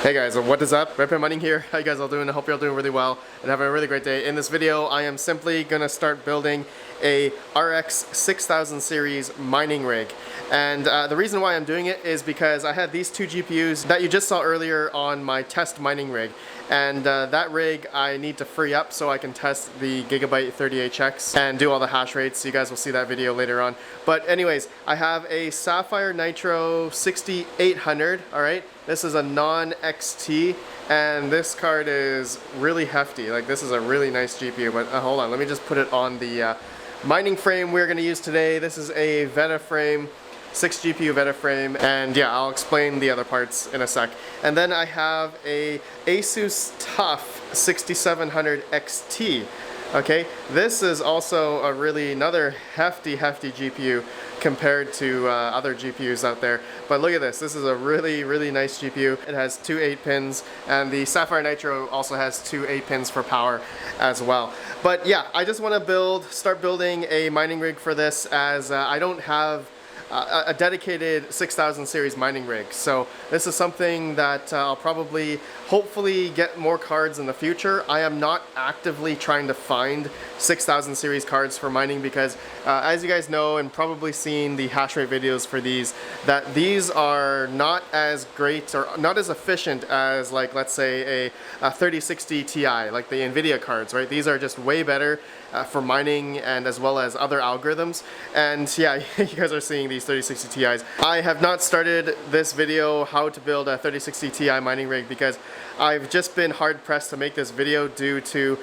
Hey guys, what is up? RedPandaMining here. How you guys all doing? I hope you're all doing really well and having a really great day. In this video, I am simply gonna start building a RX 6000 series mining rig. And the reason why I'm doing it is because I had these two GPUs that you just saw earlier on my test mining rig. And that rig I need to free up so I can test the Gigabyte 30HX and do all the hash rates. So you guys will see that video later on. But anyways, I have a Sapphire Nitro 6800, alright? This is a non-XT, and this card is really hefty. Like, this is a really nice GPU, but hold on, let me just put it on the mining frame we're gonna use today. This is a Veta frame, 6 GPU Veta frame, and yeah, I'll explain the other parts in a sec. And then I have a Asus TUF 6700 XT. Okay, this is also a really another hefty GPU compared to other GPUs out there. But look at this. This is a really nice GPU. It has two 8-pins, and the Sapphire Nitro also has two 8-pins for power as well. But yeah, I just want to start building a mining rig for this, as I don't have a dedicated 6000 series mining rig. So this is something that I'll probably hopefully get more cards in the future. I am not actively trying to find 6000 series cards for mining because as you guys know and probably seen the hash rate videos for these, that these are not as great or not as efficient as, like, let's say a 3060 Ti, like the Nvidia cards, right? These are just way better for mining and as well as other algorithms. And yeah, you guys are seeing these 3060 Ti's. I have not started this video how to build a 3060 Ti mining rig because I've just been hard pressed to make this video due to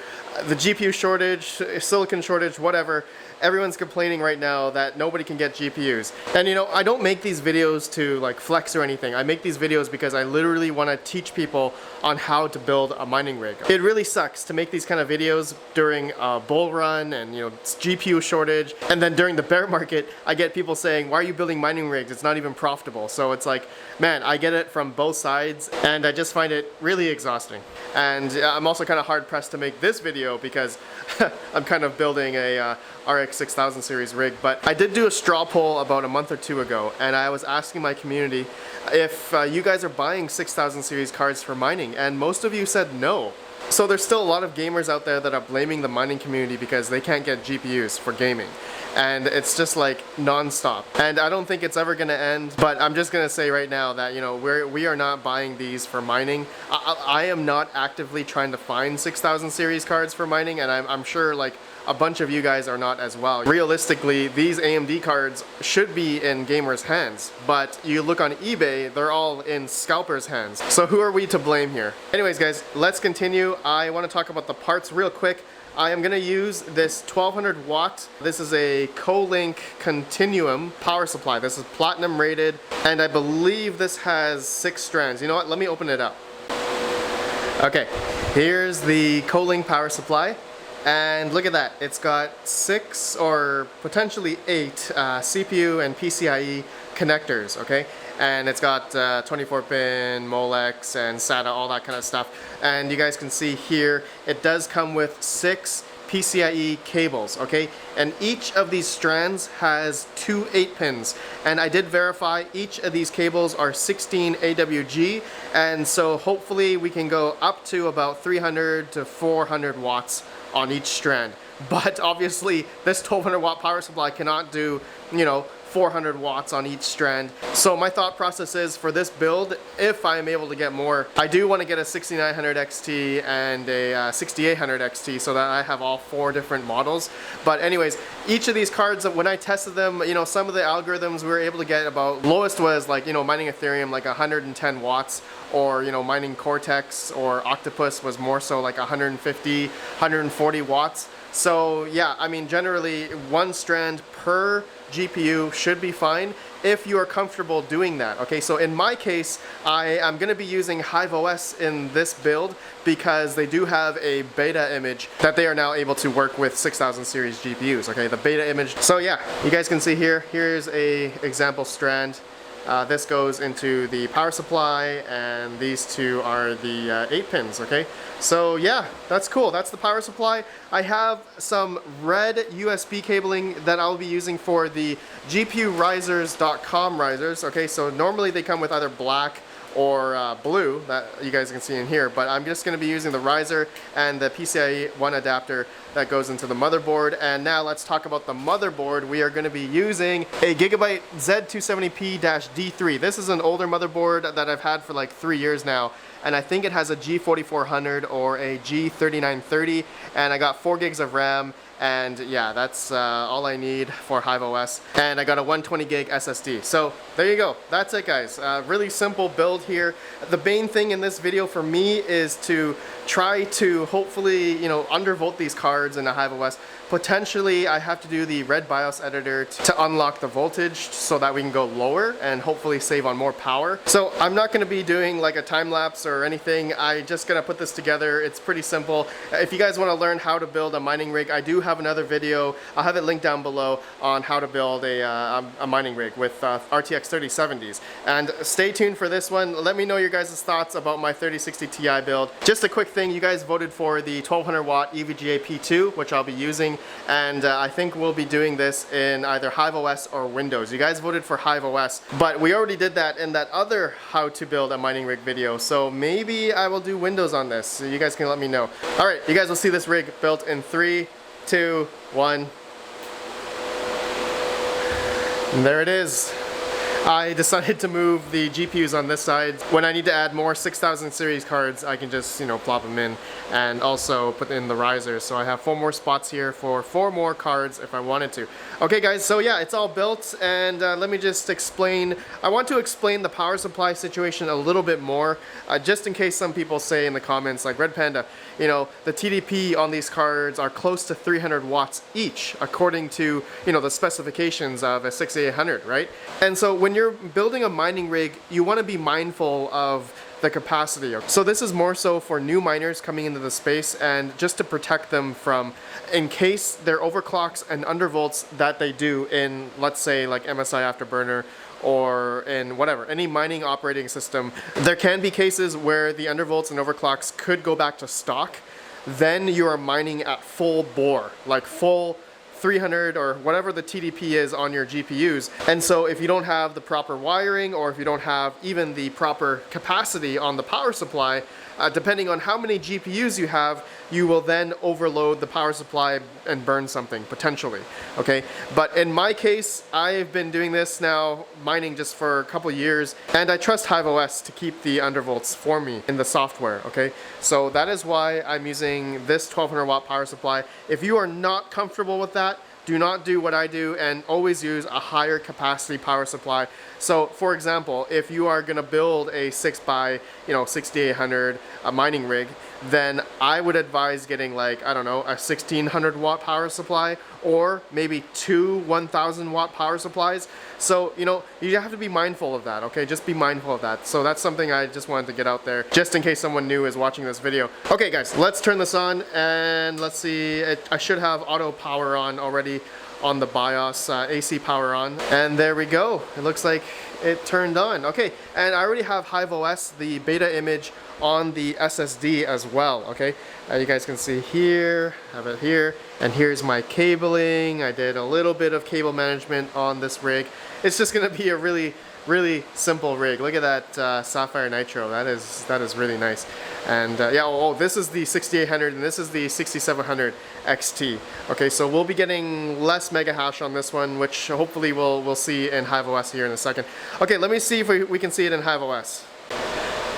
the GPU shortage, silicon shortage, whatever. Everyone's complaining right now that nobody can get GPUs. And you know, I don't make these videos to like flex or anything. I make these videos because I literally want to teach people on how to build a mining rig. It really sucks to make these kind of videos during a bull run and, you know, GPU shortage. And then during the bear market, I get people saying, why are you building mining rigs? It's not even profitable. So it's like, man, I get it from both sides and I just find it really exhausting. And I'm also kind of hard pressed to make this video because I'm kind of building a RX 6000 series rig. But I did do a straw poll about a month or two ago, and I was asking my community if you guys are buying 6000 series cards for mining, and most of you said no. So there's still a lot of gamers out there that are blaming the mining community because they can't get GPUs for gaming. And it's just like non-stop. And I don't think it's ever gonna end, but I'm just gonna say right now that, you know, we are not buying these for mining. I am not actively trying to find 6000 series cards for mining, and I'm sure like a bunch of you guys are not as well. Realistically, these AMD cards should be in gamers' hands, but you look on eBay, they're all in scalpers' hands. So who are we to blame here? Anyways guys, let's continue. I wanna talk about the parts real quick. I am gonna use this 1200 watt. This is a Co-Link Continuum power supply. This is platinum rated, and I believe this has 6 strands. You know what, let me open it up. Okay, here's the Co-Link power supply. And look at that, it's got 6 or potentially 8 CPU and PCIe connectors, okay? And it's got 24-pin Molex and SATA, all that kind of stuff. And you guys can see here, it does come with 6 PCIe cables, okay? And each of these strands has 2 8-pins. And I did verify each of these cables are 16 AWG, and so hopefully we can go up to about 300 to 400 watts on each strand. But obviously this 1200 watt power supply cannot do, you know, 400 watts on each strand. So my thought process is, for this build, if I am able to get more, I do want to get a 6900 XT and a 6800 XT so that I have all 4 different models. But anyways, each of these cards, when I tested them, you know, some of the algorithms we were able to get about, lowest was like, you know, mining Ethereum like 110 watts, or, you know, mining Cortex or Octopus was more so like 150, 140 watts. So yeah, I mean, generally 1 strand per GPU should be fine if you are comfortable doing that. Okay, so in my case, I am going to be using HiveOS in this build because they do have a beta image that they are now able to work with 6000 series GPUs. Okay, the beta image. So yeah, you guys can see here, here's a example strand. This goes into the power supply, and these two are the 8 pins, okay? So yeah, that's cool. That's the power supply. I have some red USB cabling that I'll be using for the GPUrisers.com risers, okay? So normally they come with either black or blue that you guys can see in here, but I'm just going to be using the riser and the PCIe 1 adapter that goes into the motherboard. And now let's talk about the motherboard. We are going to be using a Gigabyte Z270P-D3. This is an older motherboard that I've had for like 3 years now, and I think it has a G4400 or a G3930, and I got 4 gigs of RAM. And yeah, that's all I need for HiveOS. And I got a 120 gig SSD. So there you go. That's it, guys. Really simple build here. The main thing in this video for me is to try to hopefully, you know, undervolt these cards in a HiveOS. Potentially, I have to do the red BIOS editor to unlock the voltage so that we can go lower and hopefully save on more power. So I'm not going to be doing like a time lapse or anything. I'm just going to put this together. It's pretty simple. If you guys want to learn how to build a mining rig, I do have another video. I'll have it linked down below on how to build a mining rig with RTX 3070s. And stay tuned for this one. Let me know your guys' thoughts about my 3060 Ti build. Just a quick thing, you guys voted for the 1200 watt EVGA P2, which I'll be using. And I think we'll be doing this in either HiveOS or Windows. You guys voted for HiveOS, but we already did that in that other how to build a mining rig video. So maybe I will do Windows on this. So you guys can let me know. All right, you guys will see this rig built in 3, 2, 1. And there it is. I decided to move the GPUs on this side. When I need to add more 6000 series cards, I can just, you know, plop them in and also put in the risers. So I have 4 more spots here for 4 more cards if I wanted to. Okay guys, so yeah, it's all built, and let me just explain. I want to explain the power supply situation a little bit more, just in case some people say in the comments like, Red Panda, you know, the TDP on these cards are close to 300 watts each according to, you know, the specifications of a 6800, right? And so when you're building a mining rig, you want to be mindful of the capacity. So this is more so for new miners coming into the space, and just to protect them from, in case their overclocks and undervolts that they do in, let's say, like MSI Afterburner or in whatever, any mining operating system, there can be cases where the undervolts and overclocks could go back to stock. Then you are mining at full bore, like full 300 or whatever the TDP is on your GPUs. And so if you don't have the proper wiring, or if you don't have even the proper capacity on the power supply, depending on how many GPUs you have, you will then overload the power supply and burn something, potentially, okay? But in my case, I've been doing this now, mining just for a couple years, and I trust HiveOS to keep the undervolts for me in the software, okay? So that is why I'm using this 1200 watt power supply. If you are not comfortable with that, do not do what I do and always use a higher capacity power supply. So for example, if you are gonna build a 6x, 6800 mining rig, then I would advise getting like, I don't know, a 1600 watt power supply, or maybe 2 1000 watt power supplies. So, you have to be mindful of that, okay? Just be mindful of that. So that's something I just wanted to get out there, just in case someone new is watching this video. Okay guys, let's turn this on and let's see. I should have auto power on already on the BIOS, AC power on. And there we go. It looks like it turned on. Okay, and I already have HiveOS, the beta image, on the SSD as well, okay? You guys can see here, have it here, and here's my cabling. I did a little bit of cable management on this rig. It's just gonna be a really simple rig. Look at that Sapphire Nitro. That is really nice. And yeah, this is the 6800 and this is the 6700 XT. Okay, so we'll be getting less mega hash on this one, which hopefully we'll see in HiveOS here in a second. Okay, let me see if we can see it in HiveOS.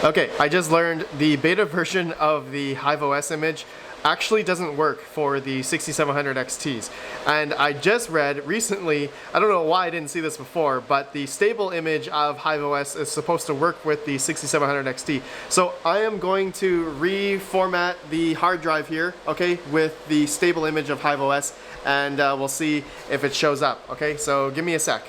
Okay, I just learned the beta version of the HiveOS image actually doesn't work for the 6700 XTs. And I just read recently, I don't know why I didn't see this before, but the stable image of HiveOS is supposed to work with the 6700 XT. So I am going to reformat the hard drive here, okay, with the stable image of HiveOS, and we'll see if it shows up, okay? So give me a sec.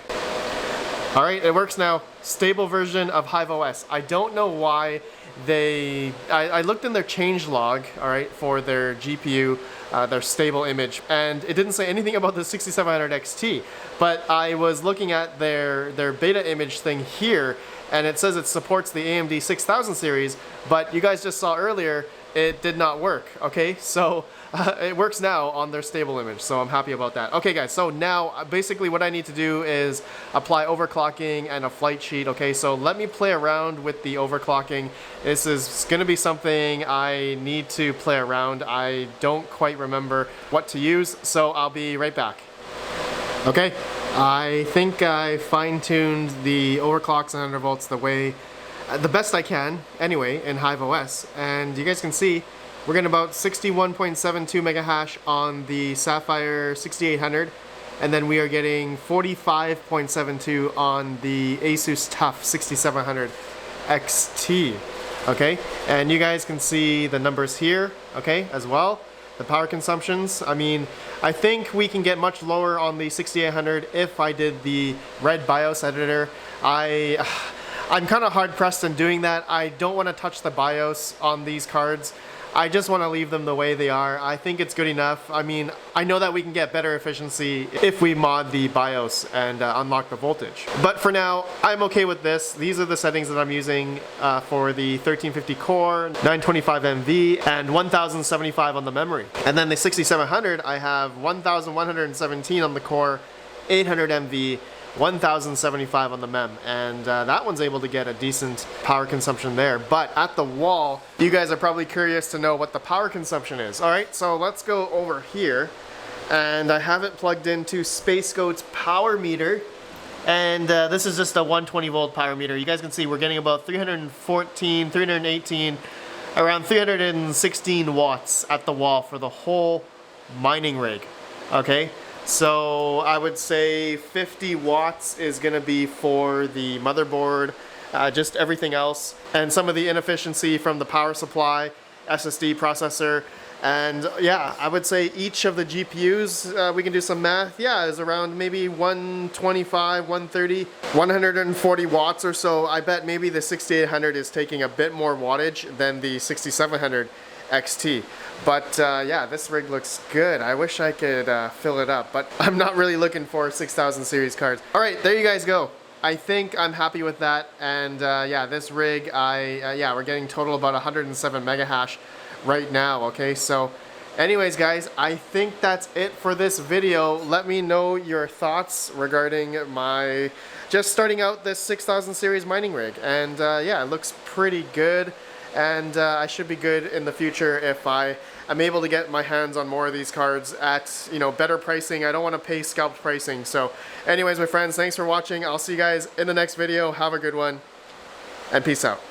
All right, it works now. Stable version of HiveOS. I don't know why I looked in their change log, all right, for their GPU, their stable image, and it didn't say anything about the 6700 XT, but I was looking at their beta image thing here, and it says it supports the AMD 6000 series, but you guys just saw earlier it did not work, okay? So it works now on their stable image, so I'm happy about that. Okay guys, so now basically what I need to do is apply overclocking and a flight sheet, okay? So let me play around with the overclocking. This is gonna be something I need to play around. I don't quite remember what to use, so I'll be right back. Okay, I think I fine-tuned the overclocks and undervolts the best I can, anyway, in Hive OS. And you guys can see, we're getting about 61.72 mega hash on the Sapphire 6800, and then we are getting 45.72 on the Asus TUF 6700 XT. Okay, and you guys can see the numbers here, okay, as well. The power consumptions, I mean, I think we can get much lower on the 6800 if I did the Red BIOS editor. I'm kind of hard pressed in doing that. I don't want to touch the BIOS on these cards. I just want to leave them the way they are. I think it's good enough. I mean, I know that we can get better efficiency if we mod the BIOS and unlock the voltage. But for now, I'm okay with this. These are the settings that I'm using for the 1350 core, 925 MV, and 1075 on the memory. And then the 6700, I have 1117 on the core, 800 MV, 1075 on the mem, and that one's able to get a decent power consumption there. But at the wall, you guys are probably curious to know what the power consumption is. Alright, so let's go over here, and I have it plugged into SpaceGoat's power meter, and this is just a 120 volt power meter. You guys can see we're getting about 314, 318, around 316 watts at the wall for the whole mining rig. Okay, so I would say 50 watts is going to be for the motherboard, just everything else, and some of the inefficiency from the power supply, SSD processor, and yeah, I would say each of the GPUs, we can do some math, yeah, is around maybe 125, 130, 140 watts or so. I bet maybe the 6800 is taking a bit more wattage than the 6700 XT. But yeah, this rig looks good. I wish I could fill it up, but I'm not really looking for 6000 series cards. All right, there you guys go. I think I'm happy with that. And yeah, this rig, yeah, we're getting total about 107 mega hash right now. Okay, so anyways, guys, I think that's it for this video. Let me know your thoughts regarding my just starting out this 6000 series mining rig. And yeah, it looks pretty good. And I should be good in the future if I am able to get my hands on more of these cards at, you know, better pricing. I don't want to pay scalped pricing. So anyways, my friends, thanks for watching. I'll see you guys in the next video. Have a good one, and peace out.